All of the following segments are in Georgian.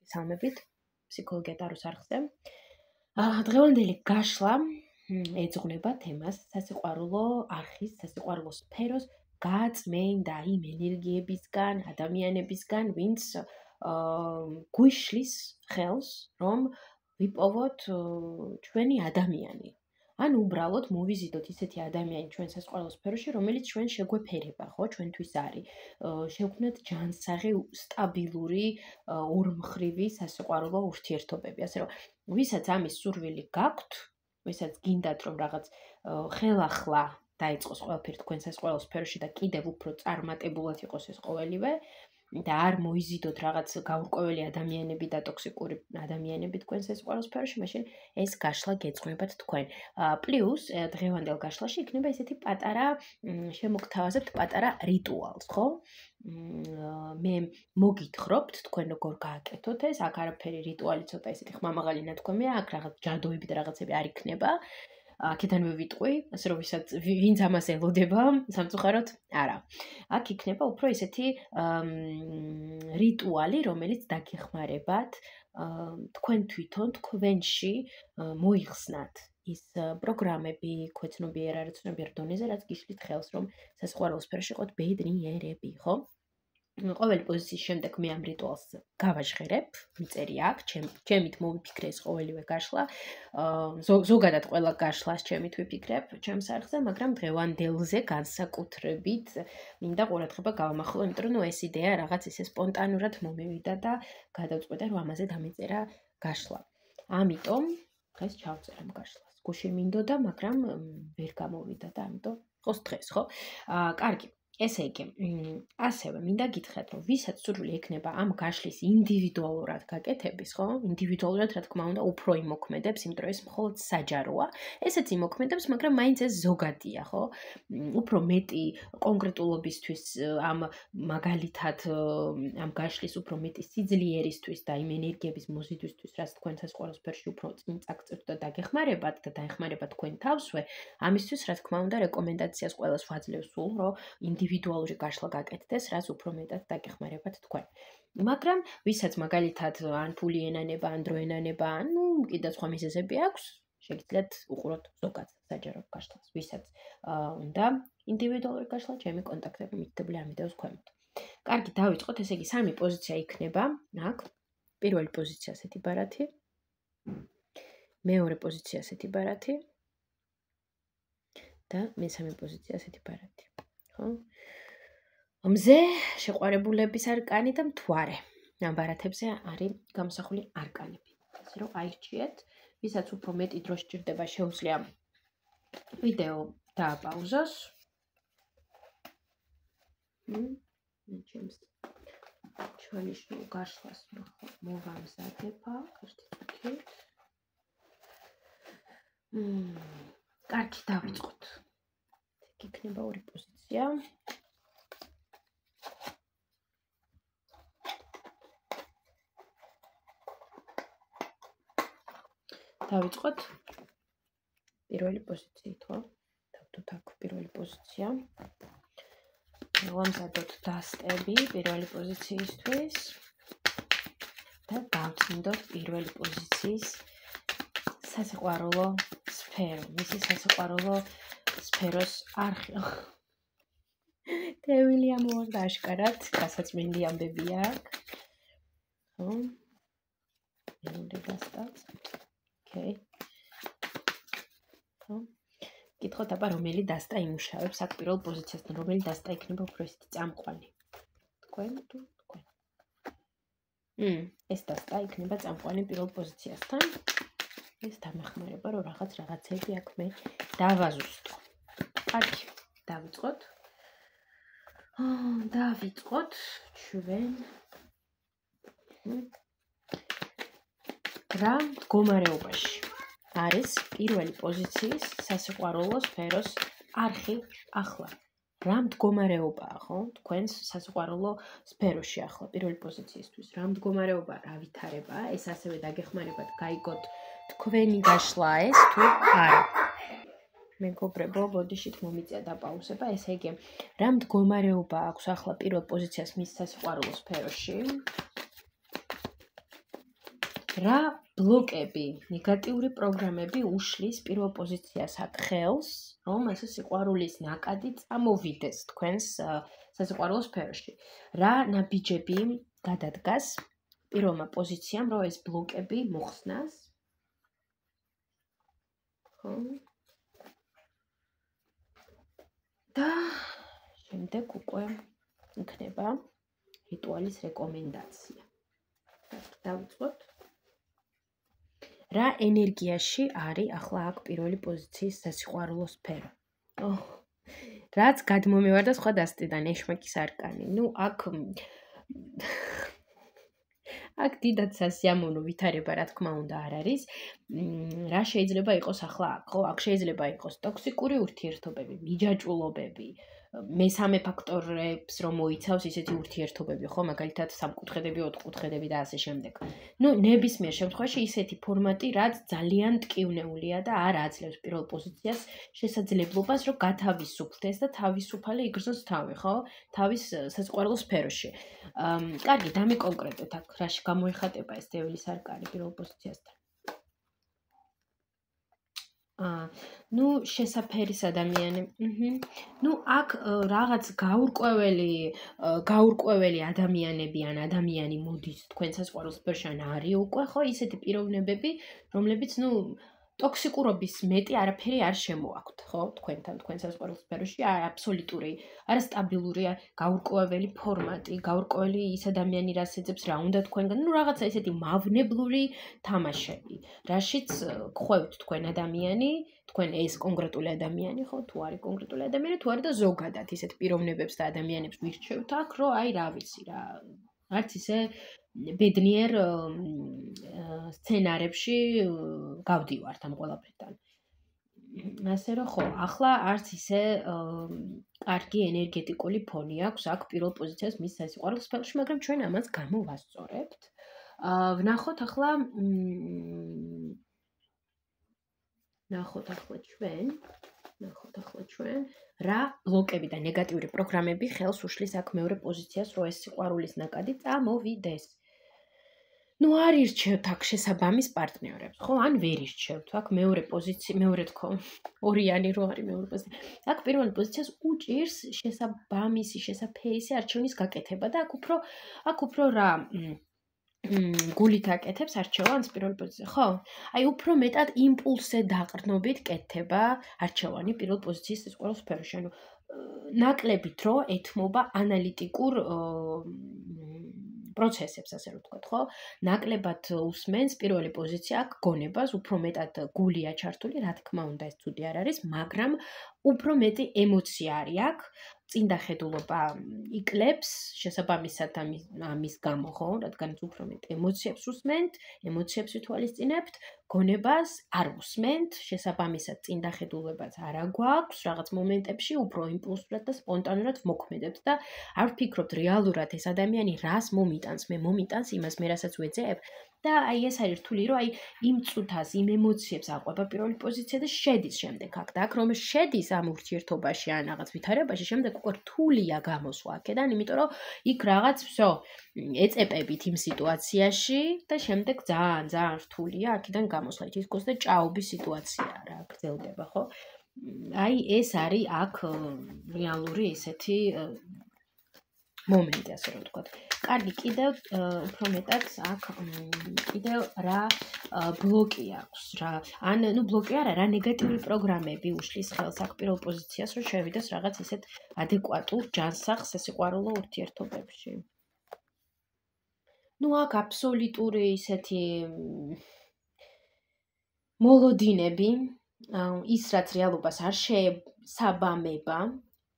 მოგესალმებით ფსიქოლოგია ტაროს არხზე. დღევანდელი გაშლა ეძღვნება თემას სასიყვარულო არხის, სასიყვარულო სფეროს გაწმენდა იმ ენერგიებისგან, ადამიანებისგან, ვინც გვიშლის ხელს, რომ ვიპოვოთ ჩვენი ადამიანი. ან უბრალოდ მოვიზიდოთ ისეთი ადამიანი ჩვენ სასიყვარულო სფეროში, რომელიც ჩვენ შეგვეფერება, ხო, ჩვენთვის არის. შევქმნათ ჯანსაღი, სტაბილური, ორმხრივი სასიყვარულო ურთიერთობები. ასე რომ, ვისაც ამის სურვილი გაქვთ, ვისაც გინდათ რომ რაღაც ხელახლა დაიწყოს ყველაფერი თქვენ სასიყვარულო სფეროში და კიდევ უფრო წარმატებულად იყოს ეს ყოველივე და არ მოიზიდოთ რაღაც გაურკვეველი ადამიანები და ტოქსიკური ადამიანები თქვენ სასიყვარულო სფეროში, მაშინ ეს გაშლა გეძღვებათ თქვენ. პლუს დღევანდელ გაშლაში იქნება ესეთი პატარა შემოგთავაზებთ პატარა რიტუალს, ხო? მე მოგითხრობთ თქვენ როგორ გააკეთოთ ეს, აქ არაფერი რიტუალი ცოტა ესეთი ხმამაღალი ნათქვამია, აქ რაღაც ჯადოები და რაღაცები არ იქნება. აქედანვე ვიტყვი, ასე რომ ვინც ამას ელოდება, სამწუხაროდ არა. აქ იქნება უფრო ესეთი რიტუალი, რომელიც დაგეხმარებათ თქვენ თვითონ თქვენში მოიხსნათ ის პროგრამები, ქვეცნობიერ არაცნობიერ დონეზე, რაც გიშლით ხელს, რომ სასიყვარულო სფეროში იყოთ ბედნიერები, ხო? ყოველი პოზიციის შემდეგ მე ამ რიტუალს გავაჟღერებ, მიწერი აქ, ჩემით მოვიფიქრე ეს ყოველივე გაშლა. ზოგადად ყველა გაშლას ჩემით ვიფიქრებ ჩემს არხზე, მაგრამ დღევანდელზე განსაკუთრებით მინდა ყურადღება გავამახვილო, იმიტომ რომ ეს იდეა რაღაც ისე სპონტანურად მომივიდა და გადავწყვიტე რომ ამაზე დამეწერა გაშლა. ამიტომ დღეს ჩავწერე გაშლას. გუშინ მინდოდა, მაგრამ ვერ გამოვიდა და ამიტომ ხოს დღეს, ხო? კარგი. ესე იგი, ასევე მინდა გითხრათ, რომ ვისაც სურვილი ექნება ამ გაშლის ინდივიდუალურად გაკეთების, ხო? ინდივიდუალურად, რა თქმა უნდა, უფრო იმოქმედებს, იმიტომ რომ ეს მხოლოდ საჯაროა. ესეც იმოქმედებს, მაგრამ მაინც ეს ზოგადია, ხო? უფრო მეტი კონკრეტულობისთვის, ამ მაგალითად ამ გაშლის უფრო მეტი სიძლიერისთვის და იმ ენერგიების მოზიდვისთვის, რაც თქვენ სასიყვარულო სფეროში უფრო წინ წაგწევთ და დაგეხმარებათ და დაეხმარებათ თქვენ თავსვე, ამისთვის, რა თქმა უნდა, რეკომენდაციას ყველას ვაძლევ სულ, რომ ინდივიდუალური გაშლა გაკეთდეს, რაც უფრო მეტად დაგეხმარებათ თქვენ. მაგრამ ვისაც მაგალითად ან ფული ენანება, ან დრო ენანება, ანუ კიდევ სხვა მიზეზები აქვს, შეგიძლიათ უყუროთ ზოგად საჯარო გაშლას. ვისაც უნდა ინდივიდუალური გაშლა, ჩემი კონტაქტები მითითებული ამ ვიდეოს ქვემოთ. კარგი, დავიწყოთ, ესე იგი, სამი პოზიცია იქნება აქ. პირველი პოზიცია ასეთი ბარათი. მეორე პოზიცია ასეთი ბარათი. და მესამე პოზიცია ასეთი ბარათი. მზე შეყვარებულების არკანი და მთვარე. ამ ბარათებზე არის გამოსახული არკანები. ასე რომ აირჩიეთ, ვისაც უფრო მეტი დრო სჭირდება, შეუძლია ვიდეო დააპაუზოს. ჩემს ჩვენიშნულ გაშლას მოვამზადებ აქ ერთი წუთით. კარგი, დავიწყოთ. იქნება ორი პოზიცია. დავიწყოთ პირველი პოზიციით, ხო? დავდოთ აქ პირველი პოზიცია. ვამზადოთ დასტები პირველი პოზიციისთვის და დავწმინდოთ პირველი პოზიციის სასიყვარულო სფერო, მისი სასიყვარულო სფეროს არხი. თევილი ამოვარდა აშკარად, გასაწმინდი ამბებია აქ. ხო? მეორე დასტაც. ოკეი. ხო? გითხოთ აბა რომელი დასტა იმუშავებს აქ პირველ პოზიციასთან, რომელი დასტა იქნება უფრო ისეთი წამყვანი. თქვენ თუ თქვენ. ეს დასტა იქნება წამყვანი პირველ პოზიციასთან. ეს დამეხმარება რომ რაღაცები აქ მე დავაზუსტო. კარგი, დავიწყოთ. დავიწყოთ ჩვენ რა მდგომარეობაში არის პირველი პოზიციის სასიყვარულო სფეროს არხი ახლა. რა მდგომარეობაა, ხო? თქვენს სასიყვარულო სფეროში ახლა პირველი პოზიციისთვის. რა მდგომარეობა, რა ვითარება, ეს ასევე დაგეხმარებათ გაიგოთ თქვენი გაშლა ეს თუ არა. მეგობრებო, ბოდიშით მომიწია დაპაუზება, ესე იგი, რა მდგომარეობა აქვს ახლა პირველ პოზიციას მის სასიყვარულო სფეროში? რა ბლოკები, ნეგატიური პროგრამები უშლის პირველ პოზიციას აქ ხელს, რომ ეს სიყვარულის ნაკადი წამოვიდეს თქვენს სასიყვარულო სფეროში. რა ნაბიჯები გადადგას პირველმა პოზიციამ, რომ ეს ბლოკები მოხსნას? ხო? და შემდეგ უკვე იქნება რიტუალის რეკომენდაცია. დავიწყოთ. რა ენერგიაში არის ახლა აქ პირველი პოზიციის სასიყვარულო სფერო? რაც გადმომივარდა სხვა დასტიდან ეშმაკის არკანი. აქ დიდად სასიამოვნო ვითარება, რა თქმა უნდა, არ არის. რა შეიძლება იყოს ახლა აქ, ხო? აქ შეიძლება იყოს ტოქსიკური ურთიერთობები, მიჯაჭვულობები, მესამე ფაქტორებს რომ მოიცავს ისეთი ურთიერთობები, ხო, მაგალითად სამკუთხედები, ოთხკუთხედები და ასე შემდეგ. ნებისმიერ შემთხვევაში ისეთი ფორმატი, რაც ძალიან ტკივნეულია და არ აძლევს პირველ პოზიციას შესაძლებლობას, რომ გათავისუფლდეს და თავისუფალი იგრძნოს თავი, ხო? თავის სასიყვარულო სფეროში. კარგი, დამიკონკრეტოთ აქ, რაში გამოიხატება ეს დევლის არკანი პირველ პოზიციასთან. შესაფერის ადამიანები. აქ რაღაც გაურკვეველი ადამიანები ან ადამიანი მოდის თქვენ სასიყვარულო სფეროში ან არის უკვე, ხო, ისეთი პიროვნებები, რომლებიც, ტოქსიკურობის მეტი არაფერი არ შემოაქვთ, ხო, თქვენთან, თქვენ სასიყვარულო სფეროში, აბსოლუტური, არასტაბილური, გაურკვეველი ფორმატი, გაურკვეველი ის ადამიანი, რაც ეძებს რა უნდა თქვენგან, რაღაცა ისეთი მავნებლური თამაშები, რაშიც გხვევთ თქვენ ადამიანი, თქვენ ეს კონკრეტული ადამიანი, ხო, თუ არის კონკრეტული ადამიანი, თუ არა და ზოგადად ისეთ პიროვნებებს და ადამიანებს ვირჩევთ აქ, რომ რა ვიცი რა, არც ისე ბედნიერ სცენარებში გავდივართ ამ ყველაფერთან. ასე რომ ხო, ახლა არც ისე კარგი ენერგეტიკული ფონი აქვს აქ პირველ პოზიციას მის სასიყვარულო სფეროში, მაგრამ ჩვენ ამას გამოვასწორებთ. ვნახოთ ახლა ჩვენ რა ბლოკები და ნეგატიური პროგრამები ხელს უშლის აქ მეორე პოზიციას, რომ ეს სიყვარულის ნაკადი წამოვიდეს. არ ირჩევთ აქ შესაბამის პარტნიორებს, ხო? ან ვერ ირჩევთ. აქ მეორე პოზიცია, მეორე თქო, ორიანი რო არის მეორე პოზიცია. აქ პირველი პოზიციას უჭირს შესაბამისი, შესაფერისი არჩევნის გაკეთება და აქ უფრო რა გულით აკეთებს არჩევანს პირველი პოზიცია, ხო? აი უფრო მეტად იმპულსზე დაყრდნობით კეთდება არჩევანი პირველ პოზიციის სასიყვარულო სფეროში. ანუ ნაკლები დრო ეთმობა ანალიტიკურ პროცესებს, ასე რომ ვთქვათ, ხო? ნაკლებად უსმენს პირველი პოზიცია აქ გონებას, უფრო მეტად გულია ჩართული, რა თქმა უნდა, ეს ცუდი არ არის, მაგრამ უფრო მეტი ემოცია არის აქ, წინდახედულობა იკლებს შესაბამისად ამის გამო, ხო? რადგან უფრო მეტი ემოციებს უსმენთ, ემოციებს ვითვალისწინებთ, გონებას არ უსმენთ, შესაბამისად წინდახედულებაც არ აგვაქვს, რაღაც მომენტებში უფრო იმპულსურად და სპონტანურად მოქმედებთ და არ ვფიქრობთ რეალურად ეს ადამიანი რას მომიტანს, მე მომიტანს იმას, მე რასაც ვეძებ და აი ეს არის რთული, რომ აი იმ წუთას, იმ ემოციებს აყვება პირველი პოზიცია და შედის შემდეგ აქ და აქ რომ შედის ამ ურთიერთობაში ან რაღაც ვითარებაში, შემდეგ უკვე რთულია გამოსვლა აქედან, იმიტომ რომ იქ რაღაც всё ეწეპებით იმ სიტუაციაში და შემდეგ ძალიან რთულია აქედან გამოსვლა. თითქოს და ჭაობის სიტუაციაა რა გრძელდება, ხო? აი ეს არის აქ რეალური ესეთი მომენტი, ასე რომ ვთქვათ. კარგი, კიდევ უფრო მეტად აქ კიდევ რა ბლოკი აქვს, რა ბლოკი არა, რა ნეგატიური პროგრამები უშლის ხელს აქ პირველ პოზიციას, რომ შევიდეს რაღაც ისეთ ადეკვატურ ჯანსაღ სასიყვარულო ურთიერთობებში. აქ აბსოლუტური ისეთი მოლოდინები, ის რაც რეალობას არ შეესაბამება,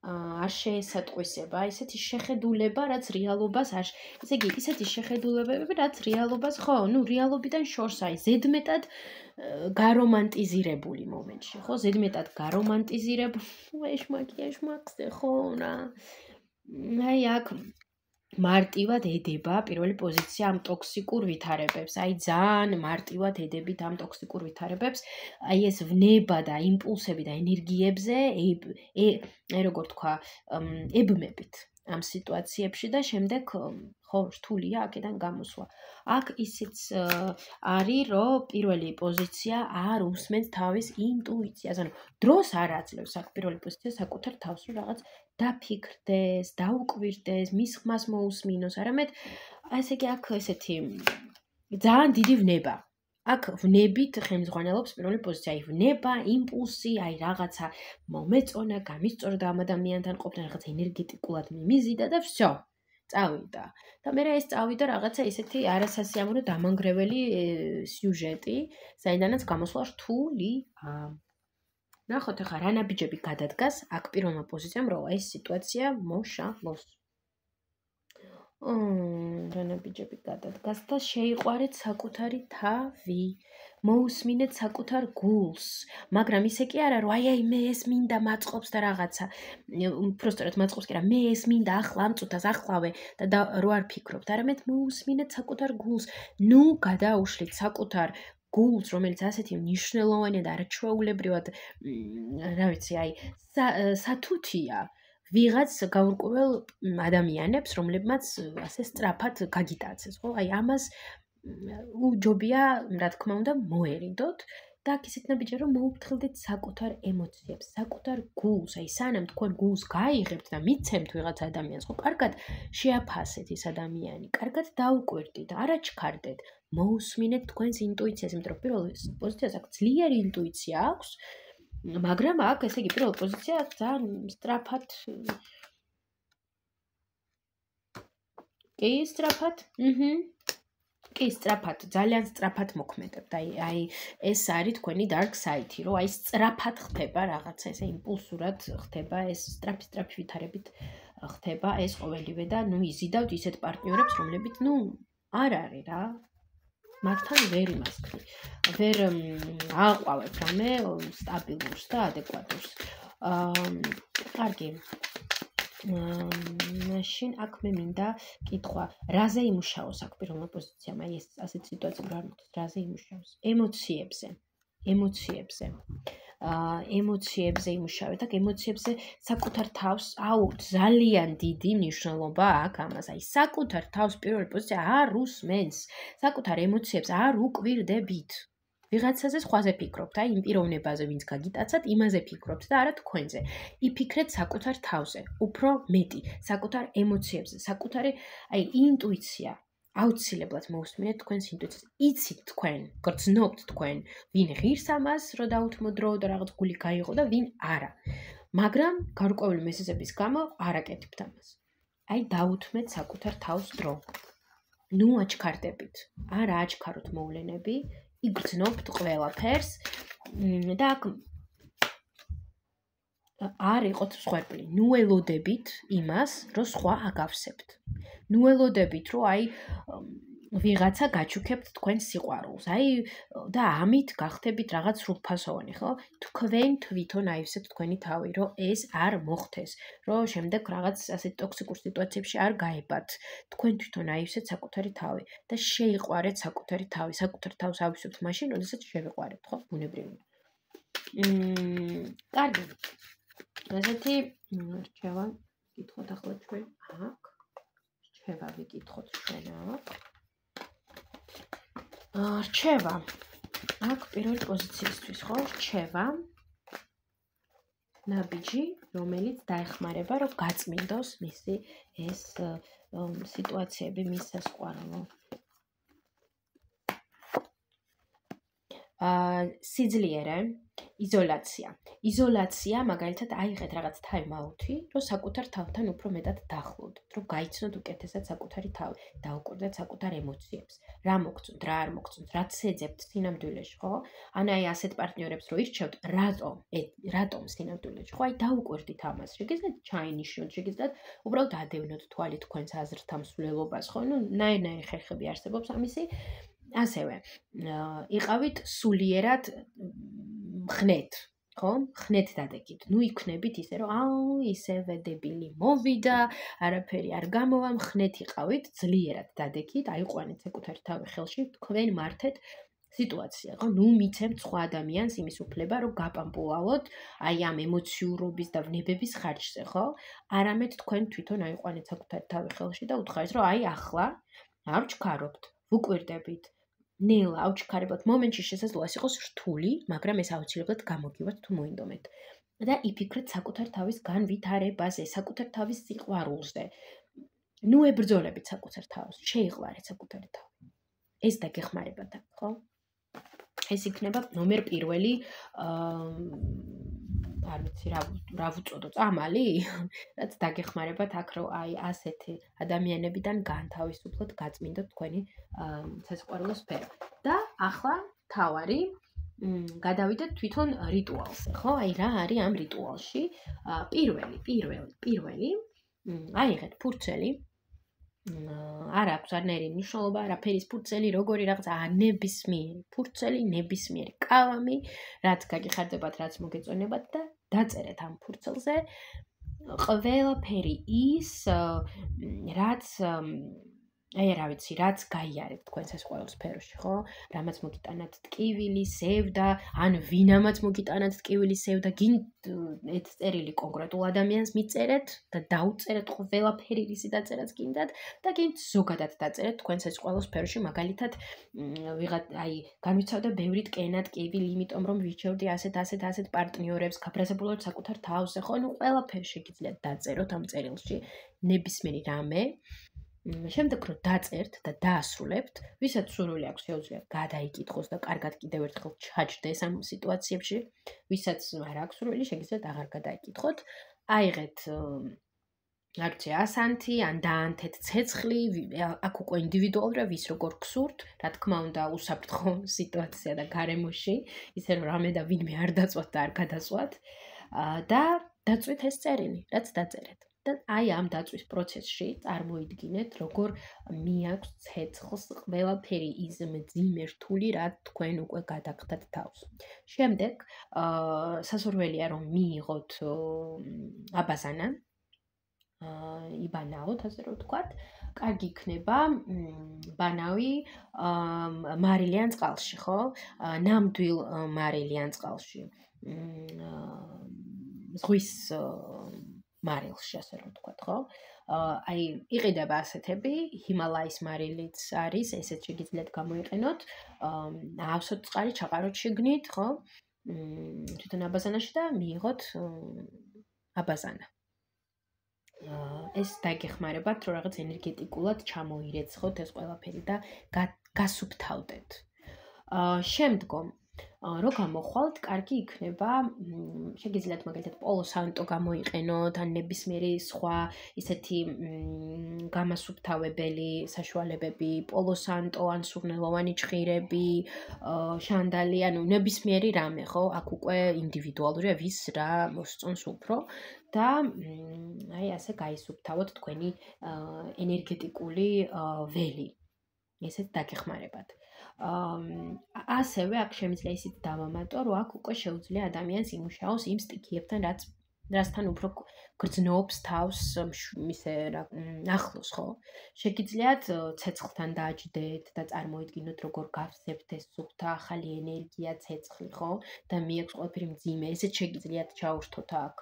არ შეესატყვისება, ისეთი შეხედულება, რაც რეალობას არ, ესე იგი, ისეთი შეხედულებები, რაც რეალობას, ხო, რეალობიდან შორს არის, ზედმეტად გარომანტიზირებული მომენტში, ხო, ზედმეტად გარომანტიზირებული, ეშმაკზე, ხო, რა. აი აქ მარტივად ედება პირველი პოზიცია ამ ტოქსიკურ ვითარებებს. აი ძალიან მარტივად ედებით ამ ტოქსიკურ ვითარებებს. აი ეს ვნება და იმპულსები და ენერგიებზე, როგორ თქვა, ებმებით. ამ სიტუაციებში და შემდეგ ხო რთულია აქედან გამოსვლა. აქ ისიც არის, რომ პირველი პოზიცია არ უსმენს თავის ინტუიციას, ანუ დროს არ აძლევს აქ პირველი პოზიცია საკუთარ თავს, რომ რაღაც დაფიქრდეს, დაუკვირდეს, მის ხმას მოусმინოს, არამედ ესე იგი აქ ესეთი ძალიან დიდი ვნება. აქ ვნებით ხელმძღვანელობს პირველი პოზიცია, აი ვნება, იმპულსი, აი რაღაცა მომეწონა, გამისწორდა ამ ადამიანთან ყოფნა, რაღაც ენერგეტიკულად მიმიზიდა და всё. წავიდა. და მე ეს წავიდა რაღაცა ისეთი არასასიამოვნო დამანგრეველი სიუჟეტი, საიდანაც გამოსვლა რთულია. ნახოთ ახლა რა ნაბიჯები გადადგას აქ პირველმა პოზიციამ, რომ ეს სიტუაცია მოშალოს. რა ნაბიჯები გადადგას და შეიყვარეთ საკუთარი თავი. მოусმინეთ საკუთარ გულს, მაგრამ ისე კი არა, რომ აი მე ეს მინდა მაწყობს და რაღაცა. უბრალოდ მაწყობს კი არა, მე ეს მინდა ახლა ამწუთას ახლავე და რო არ ფიქრობთ, არამედ მოусმინეთ საკუთარ გულს. ნუ გადაუშლით საკუთარ გულს, რომელიც ასეთი მნიშვნელოვანია და არაჩვეულებრივად, რა ვიცი, აი სათუთია. ვიღაც გაურკვეველ ადამიანებს, რომლებმაც ასე სწრაფად გაგიტაცეს, ხო? აი ამას უჯობია, რა თქმა უნდა, მოერიდოთ და აქ ისეთ ნაბიჯია, რომ მოუფრთხილდეთ საკუთარ ემოციებს, საკუთარ გულს. აი სანამ თქვენ გულს გაიღებთ და მიცემთ ვიღაც ადამიანს, ხო, კარგად შეაფასეთ ეს ადამიანი, კარგად დაუკვირდით, არ აჩქარდეთ, მოусმინეთ თქვენს ინტუიციას, იმიტომ რომ პირველ პოზიციას აქ ძლიერი ინტუიცია აქვს. მაგრამ აქ ესე იგი პირველ პოზიცია ძალიან სწრაფად კი სწრაფად, ძალიან სწრაფად მოქმედებთ. აი ეს არის თქვენი dark side-ი, რომ აი სწრაფად ხდება რაღაცა, ესე იმპულსურად ხდება, ეს სწრაფი ვითარებით ხდება ეს ყოველივე და ნუ იზიდავთ ისეთ პარტნიორებს, რომლებიც ნუ არ არის რა. მათთან ვერ იმასქნი. ვერ აყვავებ რამე სტაბილურს და ადეკვატურს. კარგი. მაშინ აქ მე მინდა კითხვა, რაზე იმუშაოს აქ პირველმა პოზიციამ, აი ეს ასეთ სიტუაციებში რა მოხდეს, რაზე იმუშაოს? ემოციებზე. ემოციებზე იმუშავეთ, აქ ემოციებზე საკუთარ თავს, ძალიან დიდი მნიშვნელობა აქვს ამას. აი საკუთარ თავს პირველი პოზიცია არ უსმენს, საკუთარ ემოციებს არ უკვირდებით. ვიღაცაზე სხვაზე ფიქრობთ, აი იმ პიროვნებაზე, ვინც გაგიტაცათ, იმაზე ფიქრობთ და არა თქვენზე. იფიქრეთ საკუთარ თავზე, უფრო მეტი, საკუთარ ემოციებზე, საკუთარი აი ინტუიცია. აუცილებლად მოусმინეთ თქვენს ინტუიციას. იცით თქვენ, გრძნობთ თქვენ, ვინ ღირს ამას, რომ დაუთმოდრო და რაღაც გული გაიღო და ვინ არა. მაგრამ გარკვეული მიზეზების გამო არ აკეთებთ ამას. აი დაუთმეთ საკუთარ თავს დრო. ნუ აჩქარდებით. არა აჩქაროთ მოვლენები, იგრძნობთ ყველაფერს და აქ არ იყოთ მსხვერპლი. ნუ ელოდებით იმას, რომ სხვა აგავსებთ. ნუ ელოდებით, რომ აი ვიღაცა გაჩუქებთ თქვენს სიყვარულს. აი და ამით გახდებით რაღაც სრულფასოვანი, ხო? თქვენ თვითონ აივსეთ თქვენი თავი, რომ ეს არ მოხდეს, რომ შემდეგ რაღაც ასეთ ტოქსიკურ სიტუაციებში არ გაებათ. თქვენ თვითონ აივსეთ საკუთარი თავი და შეიყვარეთ საკუთარი თავი. საკუთარ თავს ავისვებთ მაშინ, როდესაც შევიყვარებთ, ხო? ბუნებრივია. კარგი. ესეთი რჩევა გითხოთ ახლა ჩვენ აქ. რჩევა ვიკითხოთ ჩვენ აქ. რჩევა. აქ პირველი პოზიციისთვის, ხო? რჩევა. ნაბიჯი, რომელიც დაეხმარება, რომ გაწმინდოს მისი ეს სიტუაციები, მის სასიყვარულო. სიძლიერე, იზოლაცია. იზოლაცია, მაგალითად, აიღეთ რაღაც time out-ი, რომ საკუთარ თავთან უფრო მეტად დახლოდეთ, რომ გაიცნოთ უკეთესად საკუთარი თავი, დაუკვირდეთ საკუთარ ემოციებს. რა მოგწონთ, რა არ მოგწონთ, რაც ეძებთ სინამდვილეში, ხო? ან აი ასეთ პარტნიორებს რო ირჩევთ, რატომ სინამდვილეში, ხო? აი დაუკვირდით ამას. შეგიძლიათ ჩაინიშნოთ, შეგიძლიათ უბრალოდ ადევნოთ თვალი თქვენს აზრთა მსვლელობას, ხო? ნუ ნაირ-ნაირი ხერხები არსებობს ამისი. ასევე იყავით სულიერად ხნეთ, ხო? ხნეთ დადეკით. ნუ იქნებით ისე, რომ ისევე დებილი მოვიდა, არაფერი არ გამოვა, ხნეთ იყავით, ძლიერად დადეკით, აიყვანეთ საკუთარი თავი ხელში, თქვენ მართეთ სიტუაცია, ხო? ნუ მიცემთ სხვა ადამიანს იმის უფლება, რომ გაპამპულალოთ აი ამ ემოციურობის და ვნებების ხარჯზე, ხო? არამედ თქვენ თვითონ აიყვანეთ საკუთარი თავი ხელში და უთხარით, რომ აი ახლა არ ვჩქარობთ, ვუკვირდებით. ნელა ავჩქარებოთ მომენტში შესაძლოა ეს იყოს რთული, მაგრამ ეს აუცილებლად გამოგივართ თუ მოინდომეთ. და იფიქრეთ საკუთარ თავის განვითარებაზე, საკუთარ თავის სიყვარულზე. ნუ ებრძოლებით საკუთარ თავს, შეიყვარეთ საკუთარი თავი. ეს დაგეხმარებათ, ხო? ეს იქნება ნომერ პირველი, არ ვიცი რა ვუწოდო, წამალი, რაც დაგეხმარებათ აქ, რომ აი ასეთი ადამიანებიდან განთავისუფლოთ, გაწმინდოთ თქვენი სასიყვარულო სფერო. და ახლა თავარი გადავიდეთ თვითონ რიტუალზე, ხო? აი რა არის ამ რიტუალში? პირველი, აიღეთ ფურცელი. არ აქვს არნაირი მნიშვნელობა, არაფერის ფურცელი, როგორი რაღაცა, ნებისმიერი ფურცელი, ნებისმიერი კალამი, რაც გაგიხარდებათ, რაც მოგეწონებათ და დაწერეთ ამ ფურცელზე ყველაფერი ის, რაც აი რა ვიცი, რაც გაიარეთ თქვენ სასიყვარულო სფეროში, ხო? რამაც მოგიტანათ ტკივილი, სევდა, ან ვინამაც მოგიტანათ ტკივილი, სევდა, გინდ ეს წერილი კონკრეტულ ადამიანს მიწერეთ და დაუწერეთ ყველაფერი ისი დაწერაც გინდათ და გინდ ზოგადად დაწერეთ თქვენ სასიყვარულო სფეროში, მაგალითად, აი განვიცავდა ბევრი ტკენა, ტკივილი, იმიტომ რომ ვიჩევდი ასეთ პარტნიორებს, გაბრაზებულად საკუთარ თავზე, ხო? ნუ ყველაფერი შეგიძლიათ დაწეროთ ამ წერილში, ნებისმიერი რამე. შემდეგ რომ დაწერთ და დაასრულებთ, ვისაც სურვილი აქვს შეუძლია გადაიკითხოს და კარგად კიდევ ერთხელ ჩაჯდეს ამ სიტუაციებში, ვისაც არ აქვს სურვილი, შეგიძლიათ აღარ გადაიკითხოთ. აიღეთ არ ვიცი, ასანთი, ან დაანთეთ ცეცხლი, აქ უკვე ინდივიდუალურია, ვის როგორ გსურთ, რა თქმა უნდა, უსაფრთხო სიტუაცია და გარემოში, ისე რომ რამე და ვინმე არ დაწვათ და არ გადაწვათ და დაწვით ეს წერილი, რაც დაწერეთ. და აი ამ დაწვის პროცესში წარმოიდგინეთ, როგორ მიაქვს ცეცხლს ყველაფერი ის მძიმე რთული, რაც თქვენ უკვე გადაგხდათ თავს. შემდეგ სასურველია რომ მიიღოთ აბაზანა, იბანაოთ, ასე რომ ვთქვათ, კარგი იქნება ბანავი მარილიან წყალში, ხო? ნამდვილ მარილიან წყალში. ზღვის მარილში, ასე რომ ვთქვათ, ხო? აი, იყიდება ასეთები, ჰიმალაის მარილიც არის, ესეც შეგიძლიათ გამოიყენოთ. ავსოთ წყალი, ჩაყაროთ შიგნით, ხო? თვითონ აბაზანაში და მიიღოთ აბაზანა. ეს დაგეხმარებათ, რომ რაღაც ენერგეტიკულად ჩამოირეცხოთ ეს ყველაფერი და გასუფთავდეთ. შემდგომ რო გამოხვალთ, კარგი იქნება, შეგიძლიათ მაგალითად პოლო სანტო გამოიყენოთ, ან ნებისმიერი სხვა ისეთი გამასუფთავებელი საშუალებები, პოლო სანტო, ან სურნელოვანი ჭხირები, შანდალი, ანუ ნებისმიერი რამე, ხო? აქ უკვე ინდივიდუალურია, ვის რა მოსწონს უფრო და აი ასე გაისუფთავოთ თქვენი ენერგეტიკული ველი. ესეც დაგეხმარებათ. ასევე აქ შემიძლია ისიც დავამატო, რომ აქ უკვე შეუძლია ადამიანს იმუშაოს იმ სტიქიებთან, რასთან უფრო გრძნობს თავს ისე ახლოს, ხო? შეგიძლიათ ცეცხლთან დააჯდეთ და წარმოიდგინოთ, როგორ გავსებთ ეს სუფთა ახალი ენერგია, ცეცხლი, ხო? და მიაქვს ყველაფერი მძიმე, ესეც შეგიძლიათ ჩაურთოთ აქ.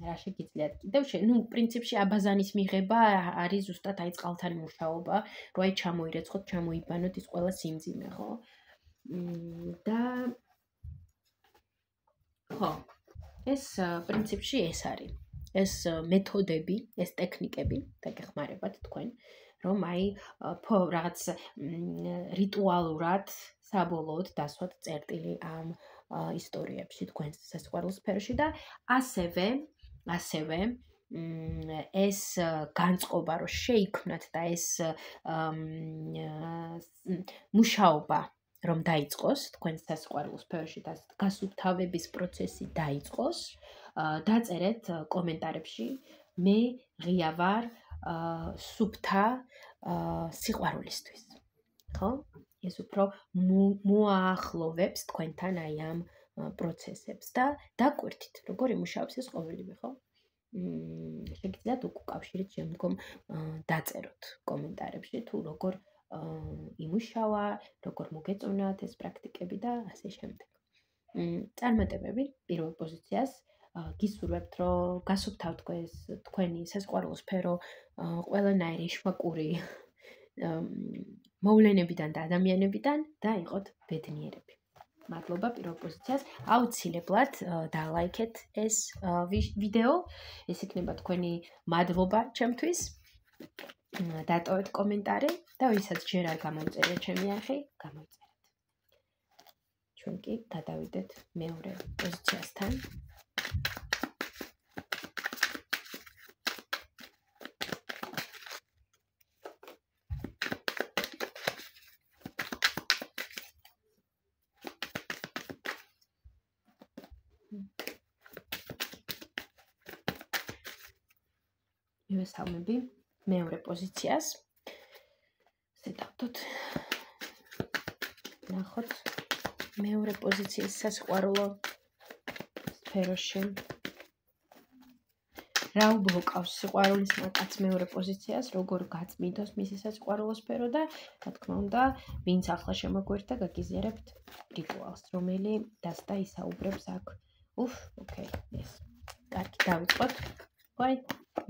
რა შეგიძლიათ კიდევ პრინციპში აბაზანის მიღება არის ზუსტად აი წყალთან მუშაობა, რომ აი ჩამოირეცხოთ, ჩამოიბანოთ ის ყველა სიმძიმე, ხო? და ხო, ეს პრინციპში ეს არის. ეს მეთოდები, ეს ტექნიკები დაგეხმარებათ თქვენ, რომ აი რაღაც რიტუალურად საბოლოოდ დასვათ წერტილი ამ ისტორიებში თქვენს სასიყვარულო სფეროში და ასევე ეს განწყობა რომ შეიქმნათ და ეს მუშაობა რომ დაიწყოს თქვენს სასიყვარულო სფეროში და გასუფთავების პროცესი დაიწყოს, დაწერეთ კომენტარებში მე ღია ვარ სუფთა სიყვარულისთვის. ხო? ეს უფრო მოაახლოვებს თქვენთან აი ამ პროცესებს და დაკვირთით, როგორ იმუშავებს ეს ყოველივე, ხო? შეგიძლიათ უკავშირით შემდგომ დაწეროთ კომენტარებში თუ როგორ იმუშავა, როგორ მოგეწონათ ეს პრაქტიკები და ასე შემდეგ. წარმატებები პირველ პოზიციას გისურვებთ, რომ გასუფთავთ თქვენი სასიყვარულო სფერო ყველანაირი შმაკური მოვლენებიდან და ადამიანებიდან და იყოთ ბედნიერები. მადლობა პირველ პოზიციას. აუცილებლად დალაიქეთ ეს ვიდეო. ეს იქნება თქვენი მადლობა ჩემთვის. დატოვეთ კომენტარი და ვისაც ჯერ არ გამოვწერეთ ჩემი არხი, გამოვწერეთ. ჩვენ კი გადავიდეთ მეორე პოზიციასთან. მივესალმები მეორე პოზიციას. ზედავდოთ. ნახოთ მეორე პოზიციის სასიყვარულო სფეროში. რა უბლოკავს სიყვარულის მაკაც მეორე პოზიციას, როგორ გაწმიდოს მისი სასიყვარულო სფერო და რა თქმა უნდა, ვინც ახლა შემოგვერთა გაგიზიარებთ რიტუალს, რომელი დასდა ისაუბრებს აქ. ოკეი, ეს. კარგი, დავიწყოთ. ვაი,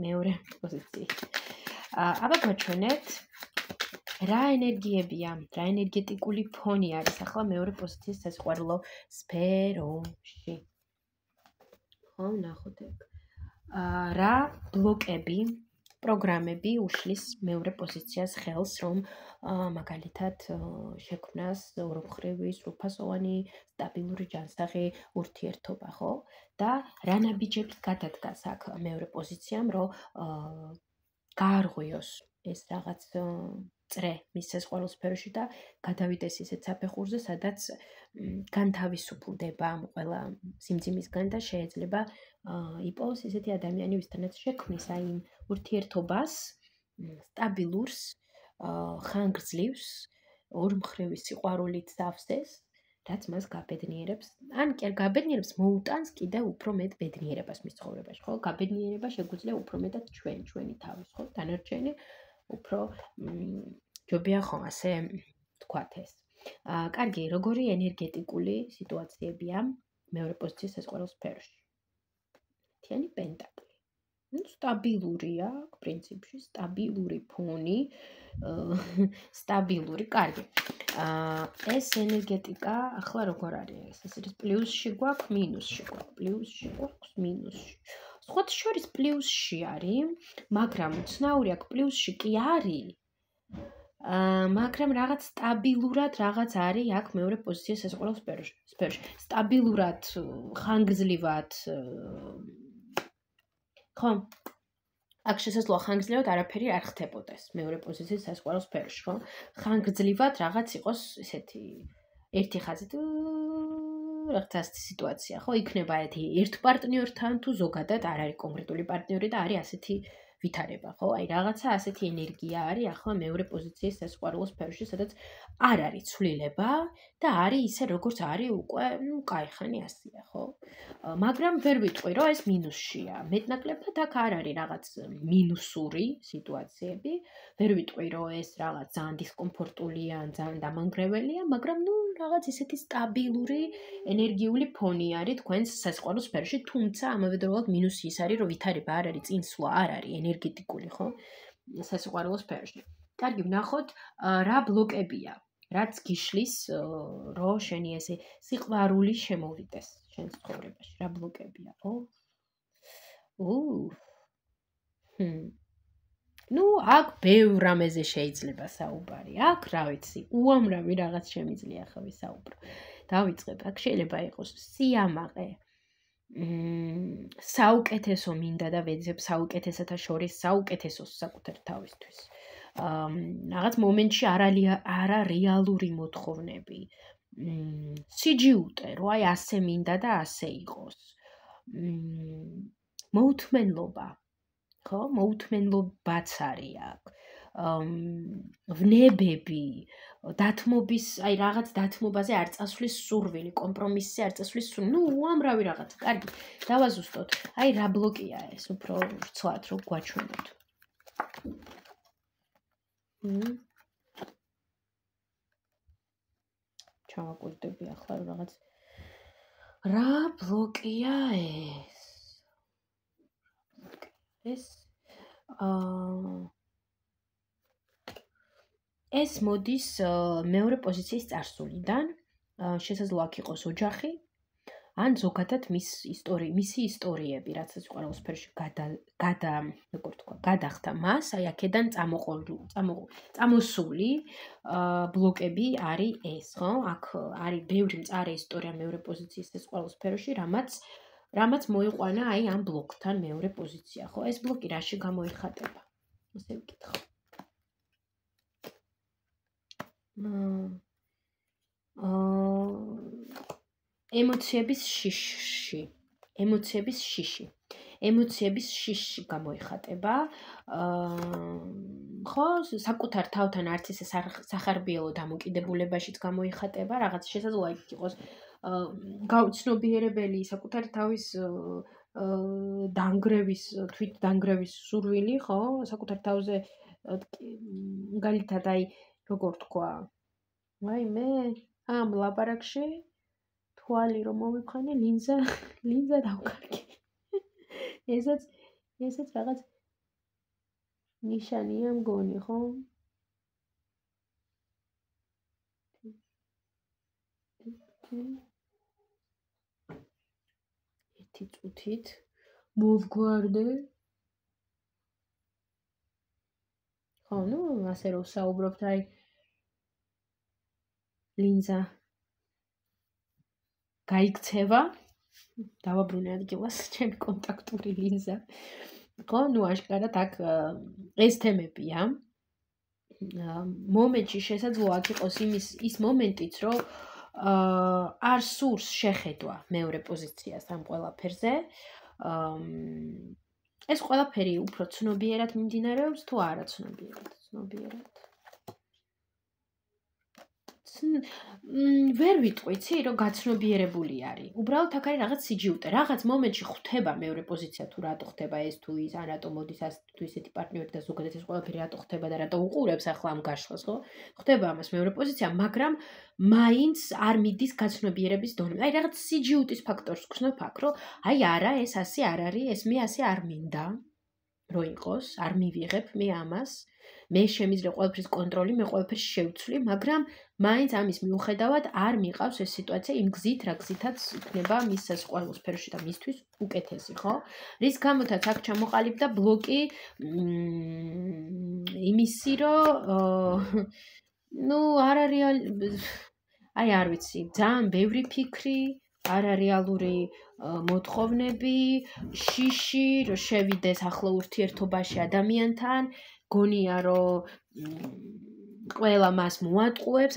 მეორე პოზიცია. აბა გვაჩვენეთ რა ენერგიებია, რა ენერგეტიკული ფონი არის ახლა მეორე პოზიციის სასიყვარულო სფეროში. ხო, ნახოთ ეგ. რა ბლოკები, პროგრამები უშლის მეორე პოზიციას ხელს, რომ მაგალითად შექმნას ორმხრივი, სრულფასოვანი, სტაბილური ჯანსაღი ურთიერთობა, ხო? და რა ნაბიჯები გადადგას აქ მეორე პოზიციამ, რომ გაარღვიოს ეს რაღაც წრე მის სასიყვარულო სფეროში და გადავიდეს ისეთ საფეხურზე, სადაც განთავისუფლდება ამ ყველა სიმძიმისგან და შეიძლება იპოვოს ისეთი ადამიანი, ვისთანაც შექმნის აი იმ ურთიერთობას, სტაბილურს, ხანგრძლივს, ორმხრივი სიყვარულით სავსეს, რაც მას გაბედნიერებს, ან კი არ გაბედნიერებს, მოუტანს კიდევ უფრო მეტ ბედნიერებას მის ცხოვრებაში, ხო? გაბედნიერება შეგვიძლია უფრო მეტად ჩვენი თავის, ხო? დანარჩენი უფრო ჯობია ხო ასე თქვათ ეს. კარგი, როგორი ენერგეტიკული სიტუაციებია მეორე პოზიციის სასიყვარულო სფეროში? ერთიანი პენტაკლი. სტაბილურია, პრინციპში, სტაბილური ფონი, სტაბილური, კარგი. ეს ენერგეტიკა ახლა როგორ არის? ეს არის პლუსში გვაქვს, მინუსში გვაქვს, პლუსში გვაქვს, მინუსში. სხვათა შორის პლუსში არის, მაგრამ უცნაური აქ პლუსში კი არის. მაგრამ რაღაც სტაბილურად რაღაც არის აქ მეორე პოზიციის სასიყვარულო სფეროში. სტაბილურად, ხანგრძლივად ხო? აქ შესაძლოა ხანგრძლივად არაფერი არ ხდებოდეს მეორე პოზიციის სასიყვარულო სფეროში, ხო? ხანგრძლივად რაღაც იყოს ესეთი ერთი ხაზით რაღაც ასეთი სიტუაცია, ხო? იქნება ერთ პარტნიორთან თუ ზოგადად არ არის კონკრეტული პარტნიორი და არის ასეთი ვითარება, ხო? აი რაღაცა ასეთი ენერგია არის ახლა მეორე პოზიციის სასიყვარულო სფეროში, სადაც არ არის ცვლილება და არის ისე როგორც არის უკვე, кайხანი ასია, ხო? მაგრამ ვერ ვიტყვი, რომ ეს მინუსშია. მეტნაკლებად აქ არ არის რაღაც მინუსური სიტუაციები. ვერ ვიტყვი, რომ ეს რაღაც ძალიან დისკომფორტულია, ძალიან დამანგრეველია, მაგრამ რაღაც ისეთი სტაბილური ენერგიული ფონი არის თქვენს სასიყვარულო სფეროში, თუმცა ამავდროულად მინუსი ის არის, რომ ვითარება არ არის, წინსვლა არ არის ენერგეტიკული, ხო? სასიყვარულო სფეროში. კარგი, ვნახოთ რა ბლოკებია, რაც გიშლის, რომ შენი ესე სიყვარული შემოვიდეს შენს ცხოვრებაში. რა ბლოკებია? აქ ბევრ რამეზე შეიძლება საუბარი. აქ, რა ვიცი, უამრავი რაღაც შემიძლია ახლა ვისაუბრო. დავიწყებ, აქ შეიძლება იყოს სიამაყე. საუკეთესო მინდა და ვეძებ საუკეთესათა შორის საუკეთესოს საკუთარ თავისთვის. რაღაც მომენტში არარეალური მოთხოვნები. სიჯიუტე, რომ აი ასე მინდა და ასე იყოს. მოუთმენლობა. ხო, მოუთმენლობაც არის აქ. ვნებები, დათმობის, აი რაღაც დათმობაზე არ წასვლის სურვილი, კომპრომისზე არ წასვლის სურვილი, უამრავი რაღაცა. კარგი, დავაზუსტოთ. აი რა ბლოკია ეს, უფრო რცლად რომ გვაჩვენოთ. ჩავაკვირდები ახლა რაღაც რა ბლოკია ეს ეს მოდის მეორე პოზიციის წარსულიდან, შესაძლოა აქ იყოს ოჯახი, ან ზოგადად მისი ისტორიები, რაც სიყვარულის სფეროში გადახდა მას, აი აქედან წამოსული ბლოკები არის ეს, ხო? აქ არის ბევრი მწარე ისტორია მეორე პოზიციის სიყვარულის სფეროში, რამაც მოიყვანა აი ამ ბლოკთან მეორე პოზიცია, ხო? ეს ბლოკი რაში გამოიხატება? ასე ვკითხო. ემოციების შიში გამოიხატება. ხო, საკუთარ თავთან არც ისე სახარბიელო დამოკიდებულებაშიც გამოიხატება, რაღაც შესაძლოა იქ იყოს გაუცნობიერებელი საკუთარი თავის თვით დანგრევის სურვილი, ხო? საკუთარ თავზე მაგალითად აი როგორ თქვა? მე ამ ლაპარაკში თვალი რომ მოვიფხანე, ლინზა დავკარგე. ესაც რაღაც ნიშანია მგონი, ხო? ერთი წუთით მოვგვარდე. ხო, ასე რომ საუბრობთ, აი ლინზა გაიქცევა, დავაბრუნე ადგილას ჩემი კონტაქტური ლინზა. ხო, აშკარად აქ ეს თემებია. მომენტში შესაძლოა აქ იყოს ის მომენტიც, რომ არ სურს შეხედვა მეორე პოზიციას ამ ყველაფერზე. ეს ყველაფერი უფრო ცნობიერად მიმდინარეობს თუ არა ცნობიერად? ვერ ვიტყვი, რომ გაცნობიერებული არის. უბრალოდ აქ არის რაღაც სიჯიუტე. რაღაც მომენტში ხვდება მეორე პოზიცია თუ რატო ხდება ეს თუ ის, ან რატო მოდის თუ ისეთი პარტნიორი და ზოგადად ეს ყველაფერი რატო ხდება და რატო უყურებს ახლა ამ გაშლას, ხო? ხდება ამას მეორე პოზიცია, მაგრამ მაინც არ მიდის გაცნობიერების დონე. აი რაღაც სიჯიუტის ფაქტორს გქნობ აქ, რომ აი არა, ეს ასე არ არის, ეს მე ასე არ მინდა, რომ იყოს, არ მივიღებ მე ამას. მე შემიძლია ყველაფრის კონტროლი, მე ყველაფერს შევცვლი, მაგრამ მაინც ამის მიუხედავად არ მიყავს ეს სიტუაცია იმ გზით, რა გზითაც იქნება მის სასიყვარულო სფეროში და მისთვის უკეთესი, ხო? რის გამოთაც აქ ჩამოყალიბდა ბლოკი იმისი, რომ არ ვიცი, ძალიან ბევრი ფიქრი, არარეალური მოთხოვნები, შიში, რომ შევიდეს ახლო ურთიერთობაში ადამიანთან, გონია რომ ყველა მას მოატყუებს,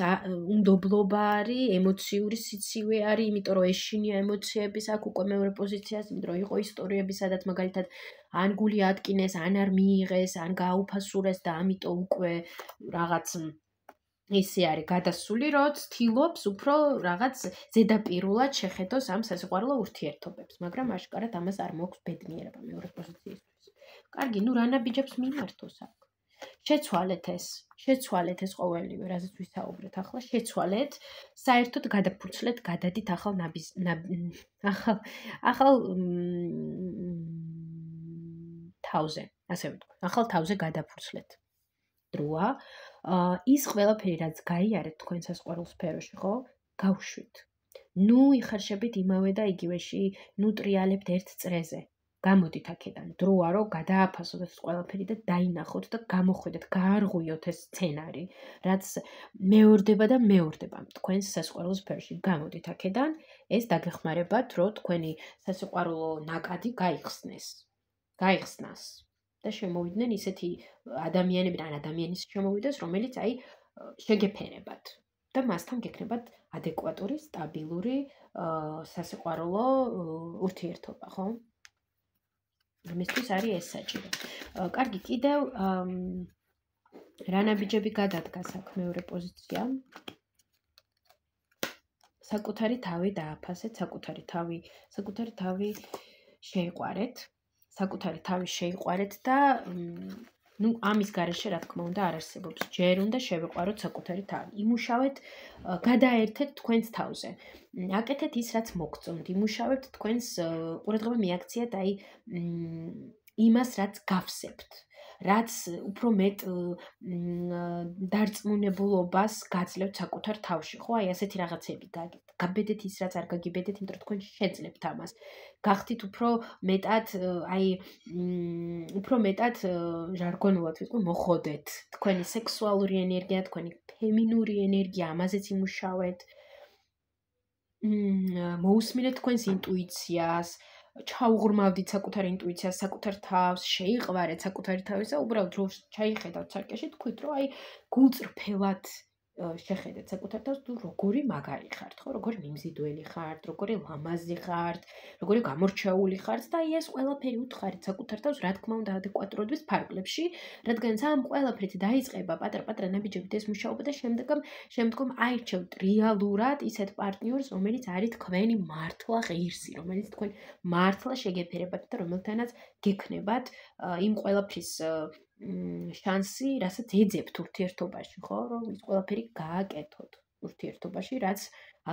უნდობლობა არის, ემოციური სიცივე არის, იმიტომ რომ ეშინია ემოციების აქ უკვე მეორე პოზიციას, იმიტომ რომ იყო ისტორიები, სადაც მაგალითად ან გული ატკინეს, ან არ მიიღეს, ან გააუფასურეს და ამიტომ უკვე რაღაც ისე არის გადასული, რომ ცდილობს უფრო რაღაც ზედაპირულად შეხედოს ამ სასიყვარულო ურთიერთობებს, მაგრამ აშკარად ამას არ მოაქვს ბედნიერება მეორე პოზიციისთვის. კარგი, რა ნაბიჯებს მიმართოს აქ? შეცვალეთ ეს ყოველივე, რაზეც ვისაუბრეთ ახლა, შეცვალეთ, საერთოდ გადაფურცლეთ, გადადით ახალ თავზე, ასე ვთქვი, ახალ თავზე გადაფურცლეთ. დროა, ის ყველაფერი, რაც გაიარეთ თქვენ სასიყვარულო სფეროში, ხო? გავშვით. იხარშებით იმავე და იგივეში, ტრიალებთ ერთ წრეზე. გამოდით აქედან, დროა რომ გადააფასოთ ეს ყველაფერი და დაინახოთ და გამოხვიდეთ, გაარღვიოთ ეს სცენარი, რაც მეორდება თქვენს სასიყვარულო სფეროში. გამოდით აქედან, ეს დაგეხმარებათ, რომ თქვენი სასიყვარულო ნაკადი გაიხსნას. და შემოვიდნენ ისეთი ადამიანები, ან ადამიანის შემოვიდეს, რომელიც აი შეგეფერებათ და მასთან გექნებათ ადეკვატური, სტაბილური სასიყვარულო ურთიერთობა, ხო? ამისთვის არის ეს საჭირო. კარგი, კიდევ რა ნაბიჯები გადადგას აქ მეორე პოზიცია? საკუთარი თავი დააფასეთ, საკუთარი თავი შეიყვარეთ. საკუთარი თავი შეიყვარეთ და ნუ ამის გარეშე რა თქმა უნდა არ არსებობს. ჯერ უნდა შევიყვაროთ საკუთარი თავი. იმუშავეთ, გადაერთეთ თქვენს თავზე. აკეთეთ ის, რაც მოგწონთ. იმუშავეთ თქვენს ყურადღება მიაქციეთ აი იმას, რაც გავსებთ. რაც უფრო მეტ დარწმუნებულობას გაძლევთ საკუთარ თავში, ხო? აი ასეთი რაღაცები გაგეთ. გაბედეთ ის, რაც არ გაგიბედეთ, იმიტომ რომ თქვენ შეძლებთ ამას. გახდით უფრო მეტად ჟარგონულად ვიტყვი, მოხოდეთ. თქვენი სექსუალური ენერგია, თქვენი ფემინური ენერგია, ამაზეც იმუშავეთ. მოусმინეთ თქვენს ინტუიციას. ჩაუღრმავდით საკუთარ ინტუიციას, საკუთარ თავს, შეიყვარეთ საკუთარი თავისა, უბრალოდ რომ ჩაიხედავთ სარკეში, თქვით, რომ აი გულწრფელად შეხედეთ საკუთარ თავს, თუ როგორი მაგარი ხართ, ხო, როგორი მიმზიდველი ხართ, როგორი ლამაზი ხართ, როგორი გამორჩეული ხართ და აი ეს ყველაფერი უთხარით საკუთარ თავს, რა თქმა უნდა, ადეკვატურობის ფარგლებში, რადგან ამ ყველაფრით დაიწყება პატარ-პატარა ნაბიჯებით ეს მუშაობა და შემდგომ აირჩევთ რეალურად ისეთ პარტნიორს, რომელიც არის თქვენი მართლა ღირსი, რომელიც თქვენ მართლა შეგეფერებათ და რომელთანაც გექნებათ იმ ყველაფრის შანსი, რასაც ეძებთ ურთიერთობაში, ხო, რომ ის ყველაფერი გააკეთოთ ურთიერთობაში, რაც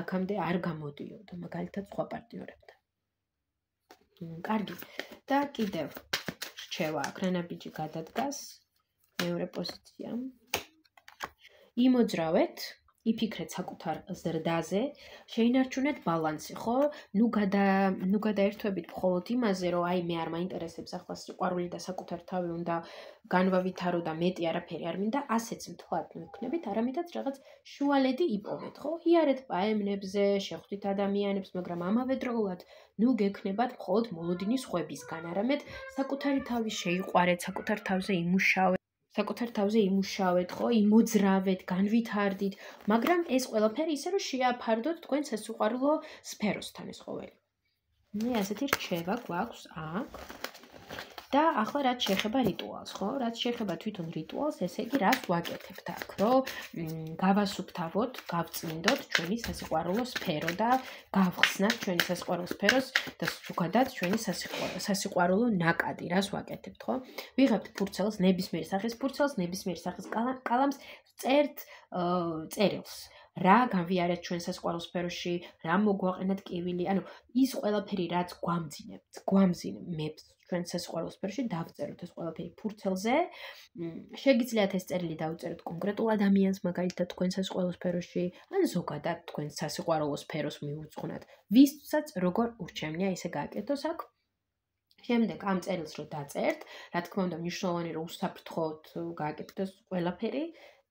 აქამდე არ გამოდიოდა, მაგალითად სხვა პარტნიორებთან. კარგი. და კიდევ რჩევა აქ რა ნაბიჯი გადადგას მეორე პოზიცია. იმოძრავეთ, იფიქრეთ საკუთარ ზრდაზე, შეინარჩუნეთ ბალანსი, ხო? ნუ გადაერთვებით მხოლოდ იმაზე, რომ აი მე არ მაინტერესებს ახლა სიყვარული და საკუთარ თავი უნდა განვავითარო და მეტი არაფერი არ მინდა, ასეც მთლად მივქნებით, არამედაც რაღაც შუალედი იპოვეთ, ხო? იარეთ პაემნებზე, შეხვდით ადამიანებს, მაგრამ ამავე დროულად ნუ გექნებათ მხოლოდ მოლოდინის ხვებისგან, არამედ საკუთარი თავი შეიყვარეთ, საკუთარ თავზე იმუშავეთ, ხო, იმოძრავეთ, განვითარდით, მაგრამ ეს ყველაფერი ისე რომ შეაფარდოთ თქვენ სასიყვარულო სფეროსთან ეს ყოველი. ასეთი რჩევა გვაქვს აქ. და ახლა რაც შეეხება რიტუალს, ხო? რაც შეეხება თვითონ რიტუალს, ესე იგი რაც ვაკეთებთ აქ, რომ გავასუფთავოთ, გავწმინდოთ ჩვენი სასიყვარულო სფერო და გავხსნათ ჩვენი სასიყვარულო სფეროს და ზოგადად ჩვენი სასიყვარულო ნაკადი, რას ვაკეთებთ, ხო? ვიღებთ ფურცელს, ნებისმიერ სახის ფურცელს, ნებისმიერ სახის კალამს, წერთ წერილს. რა განვიარეთ ჩვენ სასიყვარულო სფეროში, რა მოგვაყენათ კივილი, ანუ ის ყველაფერი რაც გვამძიმებს ჩვენ სასიყვარულო სფეროში, დავწეროთ ეს ყველაფერი ფურცელზე. შეგიძლიათ ეს წერილი დავწეროთ კონკრეტულ ადამიანს, მაგალითად თქვენ სასიყვარულო სფეროში, ან ზოგადად თქვენ სასიყვარულო სფეროს მიუძღვნათ. ვისაც როგორ ურჩევნია ისე გააკეთოს აქ. შემდეგ ამ წერილს რო დაწერთ, რა თქმა უნდა მნიშვნელოვანი რომ უსაფრთხოდ გააკეთოს ყველაფერი,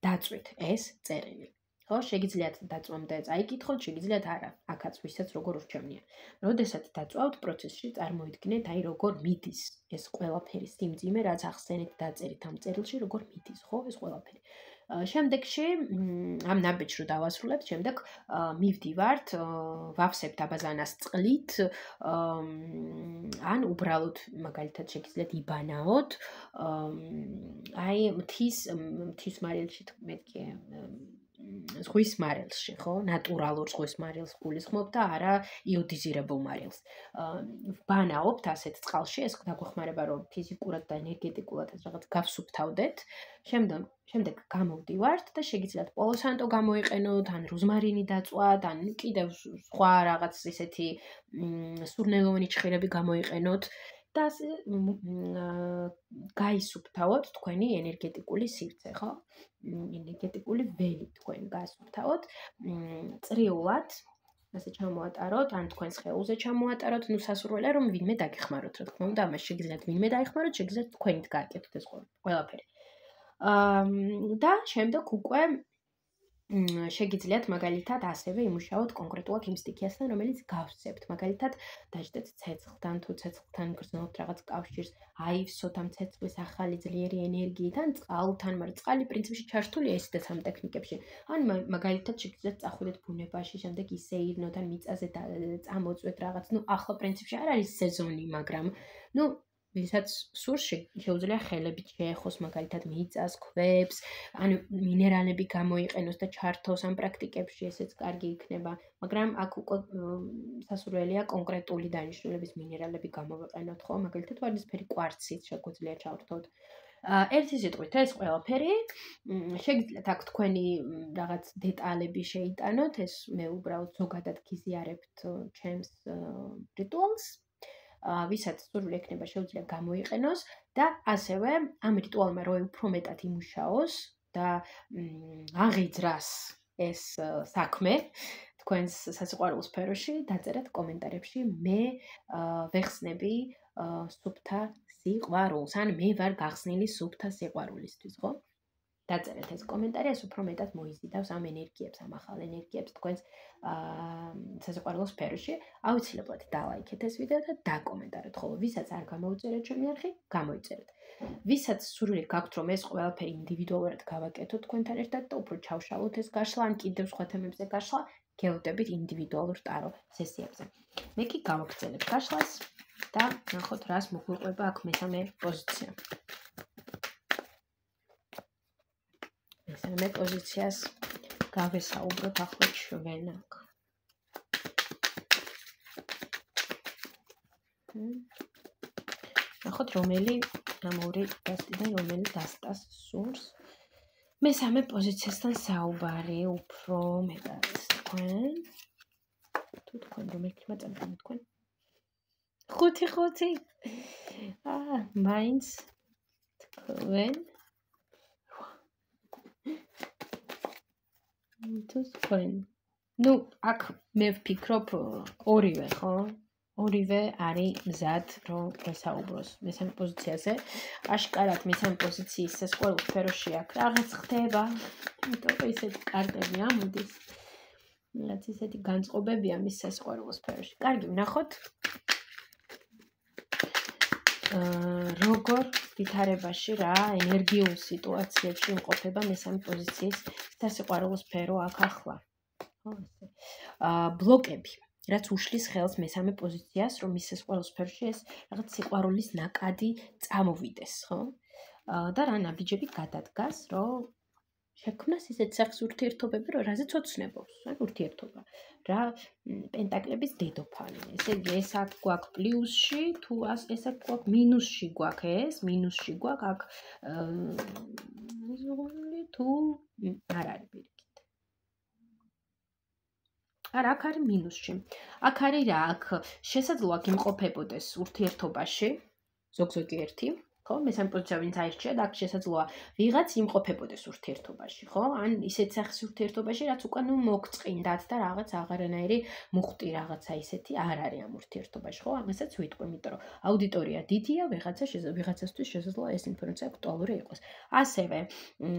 დაწვით ეს წერილი. ხო, შეგიძლიათ დაწვამდე წაიკითხოთ, შეგიძლიათ არა, აქაც ვისაც როგორ ურჩევნია. როდესაც დაწვავთ პროცესში წარმოიდგინეთ, აი როგორ მიდის ეს ყველაფერი სიმძიმე, რაც ახსენეთ დაწერით ამ წერილში, როგორ მიდის, ხო, ეს ყველაფერი. შემდეგში ამ ნაბიჯს რო დავასრულებთ, შემდეგ მივდივართ, ვავსებთ აბაზანას წყლით, ან უბრალოდ მაგალითად შეგიძლიათ იბანაოთ, აი მთის მარილში მეთქე ზღვის მარილში, ხო? ნატურალურ ზღვის მარილს გულისხმობ და არა იოდიზირებულ მარილს. ვბანაობთ ასეთ წყალში, ეს დაგვეხმარება, რომ ფიზიკურად და ენერგეტიკულად ეს რაღაც გავსუფთავდეთ. შემდეგ გამოვდივართ და შეგიძლიათ პოლოსანტო გამოიყენოთ, ან როზმარინი დაწვათ, ან კიდევ სხვა რაღაც ისეთი სურნელოვანი ჭხირები გამოიყენოთ. და გაისუფთავოთ თქვენი ენერგეტიკული სივრცე, ხო? ენერგეტიკული ველი თქვენ გაასუფთავოთ, წრიულად, ასე ჩამოატაროთ, ან თქვენს ხეულზე ჩამოატაროთ, ნუ სასურველია რომ ვინმე დაგეხმაროთ, რა თქმა უნდა, ამას შეგიძლიათ ვინმე დაეხმაროთ, შეგიძლიათ თქვენით გააკეთოთ ეს ყველაფერი. და შემდეგ უკვე შეგიძლიათ მაგალითად ასევე იმუშაოთ კონკრეტულად იმ სტიქიასთან, რომელიც გავსებთ. მაგალითად, დაждეთ ცეცხლთან, თუ ცეცხლთან გრძნობთ რაღაც კავშირს, აივსოთ ამ ცეცხლის ახალი ძლიერი ენერგიით, ან წყალთან, მაგრამ წყალი პრინციპში ჩართულია ისედაც ამ ტექნიკებში. ან მაგალითად შეგიძლიათ წახვიდეთ ბუნებაში, შემდეგ ისეირნოთ, ან მიწაზე წამოწვეთ რაღაც. ნუ ახლა პრინციპში არ არის სეზონი, მაგრამ ნუ ვისაც სურს შეუძლია ხელებით შეეხოს მაგალითად მიწას, ქვებს, ანუ მინერალები გამოიყენოს და ჩართოს ამ პრაქტიკებში, ესეც კარგი იქნება, მაგრამ აქ უკვე სასურველია კონკრეტული დანიშნულების მინერალები გამოვიყენოთ, ხო? მაგალითად ვარდისფერი კვარცით შეგვიძლია ჩავერთოთ. ერთი სიტყვით ეს ყველაფერი შეგიძლიათ აქ თქვენი რაღაც დეტალები შეიტანოთ, ეს მე უბრალოდ ზოგადად გიზიარებთ ჩემს რიტუალს. ვისაც სურვილი ექნება შეუძლია გამოიყენოს და ასევე ამ რიტუალმა რო უფრო მეტად იმუშაოს და აღიძრას ეს საქმე თქვენს სასიყვარულო სფეროში, დაწერეთ კომენტარებში მე ვეხსნები სუფთა სიყვარულს, ან მე ვარ გახსნილი სუფთა სიყვარულისთვის, ხო? დაწერეთ ეს კომენტარი, ეს უფრო მეტად მოიზიდავს ამ ენერგიებს, ამ ახალ ენერგიებს თქვენს სასიყვარულო სფეროში. აუცილებლად დალაიქეთ ეს ვიდეო და დაკომენტარეთ, ხოლო ვისაც არ გამოუწერეთ ჩემი არხი, გამოიწერეთ. ვისაც სურვილი გაქვთ, რომ ეს ყველაფერი ინდივიდუალურად გავაკეთოთ თქვენთან ერთად და უფრო ჩავშალოთ ეს გაშლა, ან კიდევ სხვა თემებზე გაშლა, გელოდებით ინდივიდუალურ ტარო სესიებზე. მე კი გავაგრძელებ გაშლას და ნახოთ, რას მოგვიყვება აქ მესამე პოზიცია. მესამე პოზიციას გავესაუბროთ ახლა ჩვენ აქ. ნახოთ, რომელი ამ ორი დასტიდან რომელი დასტას სურს. მესამე პოზიციასთან საუბარი უფრო მეტად თქვენ. თუ თქვენ რომელით მაწამთ თქვენ? 5 მაინც თქვენ თუ თქვენ. ნუ აქ მე ვფიქრობ ორივე, ხო? ორივე არის მზად რომ გესაუბროს მესამე პოზიციაზე. აშკარად მესამე პოზიციის სასიყვარულო სფეროში აქ რაღაც ხდება. იმიტომ რომ ისეთი კარტები ამოდის. რაც ისეთი განწყობებია მის სასიყვარულო სფეროში. კარგი, ვნახოთ. როგორ ვითარებაში რა ენერგიულ სიტუაციებში იმყოფება მესამე პოზიციის სასიყვარულო სფერო აქ ახლა. ხო, ესე. ბლოკები, რაც უშლის ხელს მესამე პოზიციას, რომ მის სასიყვარულო სფეროში ეს რაღაც სიყვარულის ნაკადი წამოვიდეს, ხო? და რა ნაბიჯები გადადგას, რომ შექმნას ისეთ სახის ურთიერთობები, რომ რაზეც ოცნებობს, ან ურთიერთობა. რა პენტაკლების დედოფალი. ესე იგი, ეს აქ გვაქვს პლუსში, თუ ეს აქ გვაქვს მინუსში გვაქვს ეს, მინუსში გვაქვს აქ თუ არ არის პირიქით. არა, აქ არის მინუსში. აქ არის რა, აქ შესაძლოა იმყოფებოდეს ურთიერთობაში, ზოგ-ზოგი ერთი. ხო, მესამე პოზიცია ვინც აირჩია და აქ შესაძლოა ვიღაც იმყოფებოდეს ურთიერთობაში, ხო? ან ისეთ სახის ურთიერთობაში, რაც უკან მოგწყინდათ და რაღაც აღარანაირი მუხტი რაღაცა ისეთი არ არის ამ ურთიერთობაში, ხო? ამასაც ვიტყვი, იმიტომ რომ აუდიტორია დიდია, ვიღაცასთვის შესაძლოა ეს ინფორმაცია აქტუალური იყოს. ასევე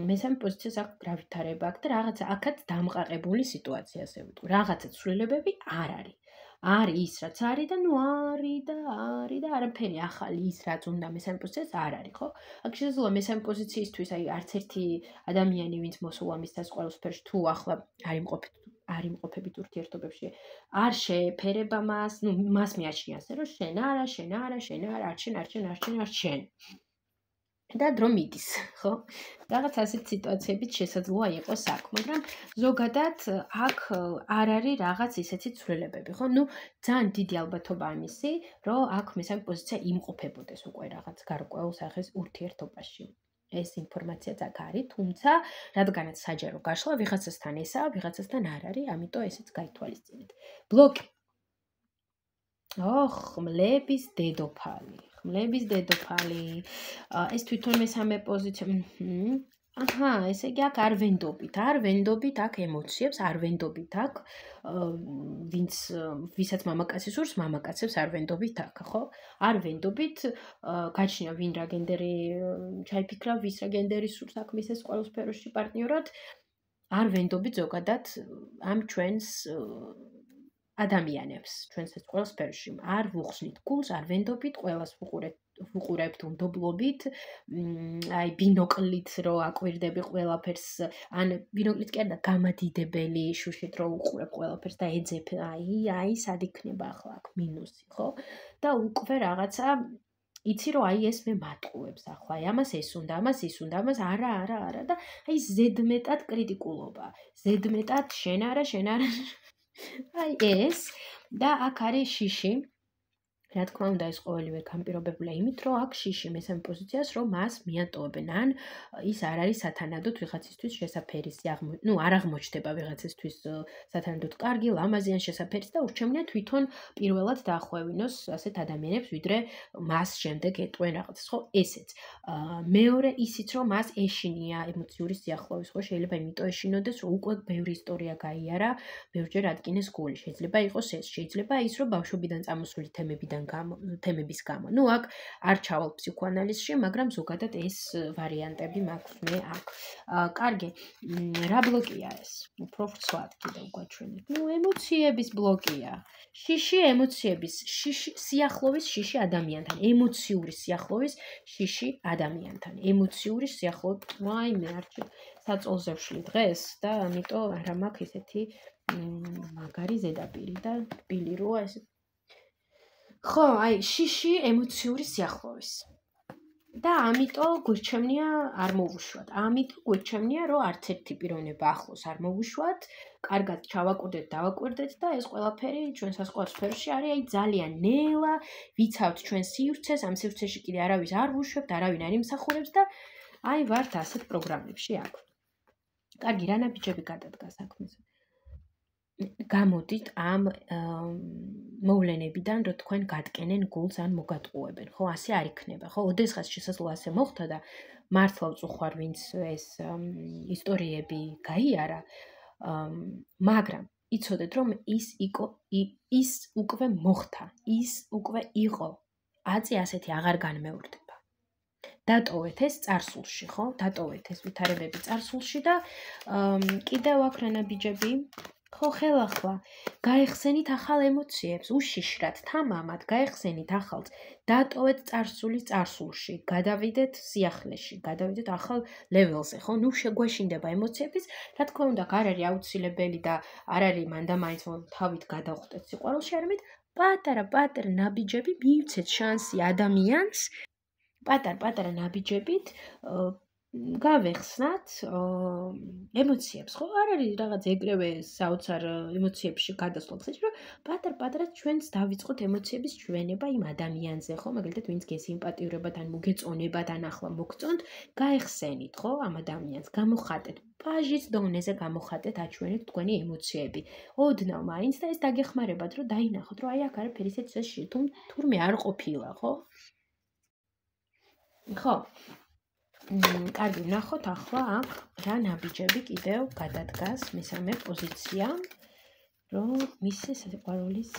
მესამე პოზიციას აქ გრავითარება აქვს და რაღაცა აქაც დამყაყებული სიტუაცია, ასე ვიტყვი. რაღაცა ცვლილებები არ არის. არის ის, რაც არის და ნუ არის და არაფერი ახალი ის, რაც უნდა მესამე პოზიციას არ არის, ხო? აქ შესაძლოა მესამე პოზიციისთვის, აი, არც ერთი ადამიანი, ვინც მოსულა მის სასიყვარულო სფეროში, თუ ახლა არ იმყოფებით ურთიერთობებში, არ შეეფერება მას, ნუ მას მიაჩნია ასე, რომ შენ არა, არჩენ. და დრო მიდის, ხო? რაღაც ასეთ სიტუაციებით შესაძლოა იყოს აქ, მაგრამ ზოგადად აქ არ არის რაღაც ისეთი ცვლილებები, ხო? ნუ ძალიან დიდი ალბათობა ამისი, რომ აქ მესამე პოზიცია იმყოფებოდეს უკვე რაღაც გარკვეულ სახის ურთიერთობაში. ეს ინფორმაციაც აქ არის, თუმცა რადგანაც საჯარო გაშლა ვიღაცასთან ესაა, ვიღაცასთან არ არის, ამიტომ ესეც გაითვალისწინეთ. ბლოკი. ხმლების დედოფალი. ეს თვითონ მესამე პოზიცია. ესე იგი აქ არ ვენდობით აქ ემოციებს, არ ვენდობით აქ ვისაც მამაკაცი სურს, მამაკაცებს არ ვენდობით აქ, ხო? არ ვენდობით, გაჩნია ვინ რა გენდერი ჩაიფიქრა, ვის რა გენდერი სურს აქ მის სასიყვარულო სფეროში პარტნიორად. არ ვენდობით ზოგადად ამ ჩვენს ადამიანებს, ჩვენს სასიყვარულო სფეროში. არ ვუხსნით გულს, არ ვენდობით, ყველას ვუყურებთ უნდობლობით, აი ბინოკლით რო აკვირდები ყველაფერს, ან ბინოკლით კი არა, გამადიდებელი შუშით რო უყურებ ყველაფერს და ეძებ, აი სად იქნება ახლა აქ მინუსი, ხო? და უკვე რაღაცა იცი რომ აი ეს მე მატყუებს ახლა, აი ამას ეს უნდა, ამას ის უნდა, ამას არა და აი ზედმეტად კრიტიკულობა, ზედმეტად შენ არა. აი ეს და აქ არის შიში. რა თქმა უნდა ეს ყოველივე განპირობებულია იმით, რომ აქ შიში მესამე პოზიციას რომ მას მიატოვებენ, ან ის არ არის სათანადოდ ვიღაცისთვის შესაფერისი, არ აღმოჩნდება ვიღაცისთვის სათანადოდ კარგი, ლამაზი ან შესაფერისი და ურჩევნია თვითონ პირველად დაახვევინოს ასეთ ადამიანებს, ვიდრე მას შემდეგ ეტყვენ რაღაცას, ხო, ესეც. მეორე ისიც რომ მას ეშინია ემოციური სიახლოვის, ხო, შეიძლება იმიტომ ეშინოდეს, რომ უკვე ბევრი ისტორია გაიარა, ბევრჯერ ადგინეს გული. შეიძლება იყოს ეს, შეიძლება ის რომ ბავშვობიდან წამოსული თემების გამო. ნუ აქ არ ჩავალ ფსიქოანალიზში, მაგრამ ზოგადად ეს ვარიანტები მაქვს მე აქ. კარგი, რა ბლოკია ეს? უფრო ვრცლად კიდევ გვაჩვენეთ. ნუ ემოციების ბლოკია. შიში ემოციების, სიახლოვის შიში ადამიანთან, ემოციური სიახლოვის შიში ადამიანთან. ემოციური სიახლოვე, ვაიმე, არჩი საწოლზე ვშლი დღეს და ამიტომ არა მაქვს ესეთი მაგარი ზედაპირი და თბილი როა ეს. ხო, აი, შიში ემოციური სიახლოვის. და ამიტომ გვირჩევნია არ მოვუშვათ. ამიტომ გვირჩევნია, რომ არც ერთი პიროვნება ახლოს არ მოვუშვათ, კარგად ჩავაკვირდეთ, დავაკვირდეთ და ეს ყველაფერი ჩვენ სასწავლო სფეროში არის აი ძალიან ნელა, ვიცავთ ჩვენ სივრცეს, ამ სივრცეში კიდე არავის არ ვუშვებთ, არავინ არ იმსახურებს და აი ვართ ასეთ პროგრამებში აქ. კარგი, რა ნაბიჯები გადადგა საქმეს? გამოდით ამ მოვლენებიდან, რომ თქვენ გადგენენ გულს ან მოგატყუებენ, ხო, ასე არ იქნება, ხო? ოდესღაც შესაძლოა ასე მოხდა და მართლა უწუხარ ვინც ეს ისტორიები გაიარა, მაგრამ იცოდეთ, რომ ის უკვე მოხდა, ის უკვე იყო. აწი ასეთი აღარ განმეორდება. დატოვეთ ეს წარსულში, ხო? დატოვეთ ეს ვითარებები წარსულში და კიდევ აქ რა ნაბიჯები? ხო, ხელახლა გაეხსენით ახალ ემოციებს, უშიშრად, თამამად გაეხსენით ახალს, დატოვეთ წარსული წარსულში, გადავიდეთ სიახლეში, გადავიდეთ ახალ ლეველზე, ხო? ნუ შეგვეშინდება ემოციების, რა თქმა უნდა, არ არის აუცილებელი და არ არის მანდამაინც თავით გადავხვდეთ სიყვარულში, არამედ პატარა ნაბიჯები მივცეთ შანსი ადამიანს, პატარა ნაბიჯებით გავეხსნათ ემოციებს, ხო? არ არის რაღაც ეგრევე საოცარ ემოციებში გადასვლა, ხსეჭი, რომ პატარ-პატარად ჩვენს დავიწყოთ ემოციების ჩვენება იმ ადამიანზე, ხო? მაგალითად, ვინც გესიმპატიურებათ ან მოგეწონებათ ან ახლა მოგწონთ, გაეხსენით, ხო? ამ ადამიანს გამოხატეთ, პაჟის დონეზე გამოხატეთ, აჩვენეთ თქვენი ემოციები. ოდნავ მაინც და ეს დაგეხმარებათ, რომ დაინახოთ, რომ აი აქ არაფერი ისეთი თურმე არ ყოფილა, ხო? ხო. კარგი, ვნახოთ ახლა აქ რა ნაბიჯები კიდევ გადადგას მესამე პოზიცია, რომ მისი სიყვარულის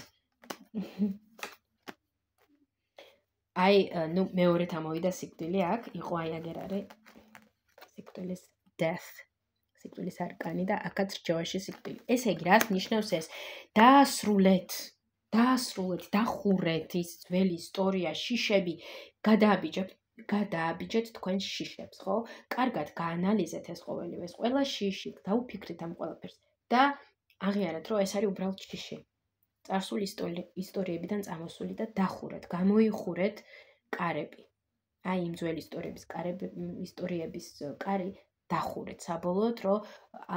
აი, ნუ მეორედ ამოვიდა სიკვდილი აქ, იყო აი აგერ არის სიკვდილის death, სიკვდილის არკანი და აქაც რჩევაში სიკვდილი. ესე იგი, რას ნიშნავს ეს? დაასრულეთ, დახურეთ ის ძველი ისტორია, შიშები, გადააბიჯეთ თქვენ შიშებს, ხო? კარგად გაანალიზეთ ეს ყოველივე, ეს ყველა შიში, დაუფიქრეთ ამ ყველაფერს და აღიარეთ, რომ ეს არის უბრალოდ შიში. წარსული ისტორიებიდან წამოსული და დახურეთ, გამოიხურეთ კარები. აი იმ ძველი ისტორიების კარი დახურეთ საბოლოოდ, რომ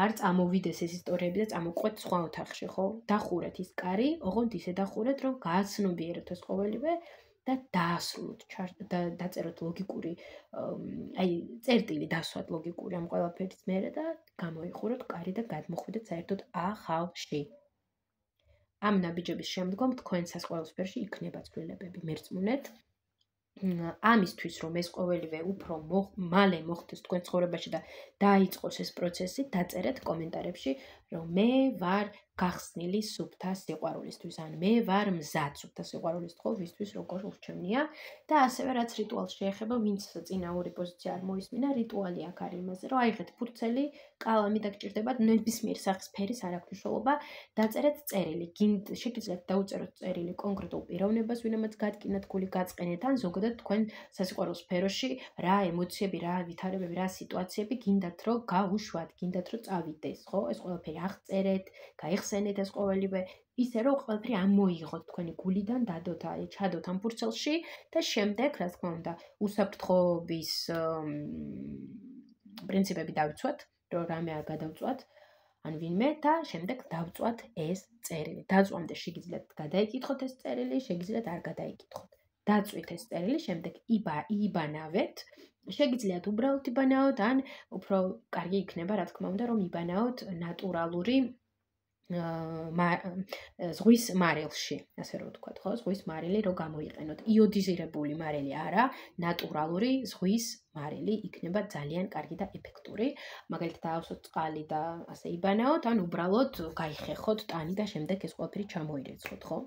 არ წამოვიდეს ეს ისტორიები და წამოყვეთ სხვა ოთახში, ხო? დახურეთ ის კარი, ოღონდ ისე დახურეთ, რომ გააცნობიეროთ ეს ყოველივე და დაასრულოთ, დაწეროთ ლოგიკური, აი წერტილი დასვათ ლოგიკური ამ ყველაფერის მერე და გამოიხუროთ კარი და გადმოხვიდეთ საერთოდ ახალში. ამ ნაბიჯების შემდგომ თქვენ სასწავლო სფეროში იქნება ცვლილებები მერწმუნეთ. ამისთვის რომ ეს ყოველივე უფრო მალე მოხდეს თქვენ ცხოვრებაში და დაიწყოს ეს პროცესი, დაწერეთ კომენტარებში, რომ მე ვარ გახსნილი სუფთა სიყვარულისთვის, ან მე ვარ მზად სუფთა სიყვარულისთვის, როგორ ურჩევნია და ასევე რაც რიტუალს შეეხება, ვინც წინა ორი პოზიცია არ მოისმინა, რიტუალი აქ არის იმაზე, რომ აიღეთ ფურცელი, კალამი დაგჭირდებათ, ნებისმიერ სახის ფერის არ აქვს მნიშვნელობა, დაწერეთ წერილი, შეგიძლიათ დაუწეროთ წერილი კონკრეტულ პიროვნებას, ვინმეც გატკინათ გული გაწყენეთ, ან ზოგადად თქვენ სასიყვარულო სფეროში რა ემოციები, რა ვითარებები, რა სიტუაციები გინდათ რომ გაუშვათ, გინდათ რომ წავიდეს, ხო? ეს ყველაფერი აღწერეთ, გაიხსენეთ ეს ყოველივე, ისე რომ ყველაფერი ამოიღოთ თქვენი გულიდან, დადოთ, ჩადოთ ამ ფურცელში და შემდეგ, რა თქმა უნდა, უსაფრთხოების პრინციპები დავიცვათ, რომ რამე არ გადავწვათ. ან ვინმე და შემდეგ დავწვათ ეს წერილი. დაწვამდე შეგიძლიათ გადაიკითხოთ ეს წერილი, შეგიძლიათ არ გადაიკითხოთ. დაწვით ეს წერილი, შემდეგ იბანავეთ. შეგიძლიათ უბრალოდ იბანაოთ, ან უფრო კარგი იქნება, რა თქმა უნდა, რომ იბანაოთ ნატურალური ზღვის მარილში, ასე რომ ვთქვათ, ხო, ზღვის მარილი რო გამოიყენოთ. იოდიზირებული მარილი არა, ნატურალური ზღვის მარილი იქნება ძალიან კარგი და ეფექტური. მაგალითად, დაავსოთ წყალი და ასე იბანაოთ, ან უბრალოდ გაიხეხოთ ტანი და შემდეგ ეს ყველაფერი ჩამოირეცხოთ, ხო?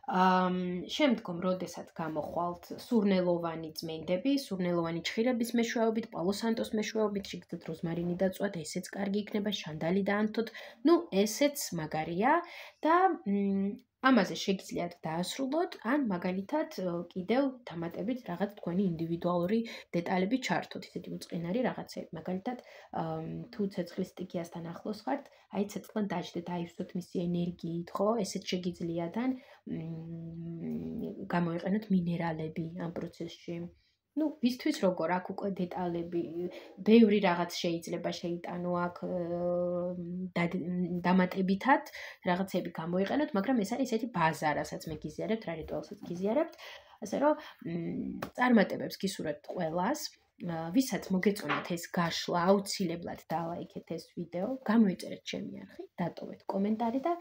შემდგომ, როდესაც გამოხვალთ სურნელოვანი წმენდები, სურნელოვანი ჩხირების მეშვეობით, პალო-სანტოს მეშვეობით, შეგიძლიათ როზმარინი დაწვათ, ესეც კარგი იქნება, შანდალი დაანთოთ. ესეც მაგარია და ამაზე შეგიძლიათ დაასრულოთ, ან მაგალითად კიდევ დამატებით რაღაც თქვენი ინდივიდუალური დეტალები ჩართოთ, ისეთი უწყინარი რაღაცები. მაგალითად, თუ ცეცხლის სტიქიასთან ახლოს ხართ, აი ცეცხლთან დაждდეთ, აივსოთ მისი ენერგიით, ხო? ესეც შეგიძლიათ, ან გამოიყენოთ მინერალები ამ პროცესში. ვისთვის როგორ, აქ უკვე დეტალები, ბევრი რაღაც შეიძლება შეიტანო აქ დამატებითად, რაღაცები გამოიყენოთ, მაგრამ ეს არის ესეთი ბაზა, რასაც მე გიზიარებთ, რა რიტუალსაც გიზიარებთ, ასე რომ წარმატებებს გისურვებთ ყველას. ვისაც მოგეწონათ ეს გაშლა, აუცილებლად დალაიქეთ ეს ვიდეო, გამოიწერეთ ჩემი არხი, დატოვეთ კომენტარი და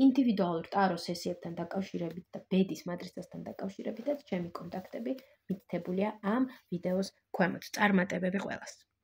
ინდივიდუალურ ტარო სესიებთან დაკავშირებით და ბედის მატრიცასთან დაკავშირებითაც ჩემი კონტაქტები მითითებულია ამ ვიდეოს ქვემოთ. წარმატებები ყველას!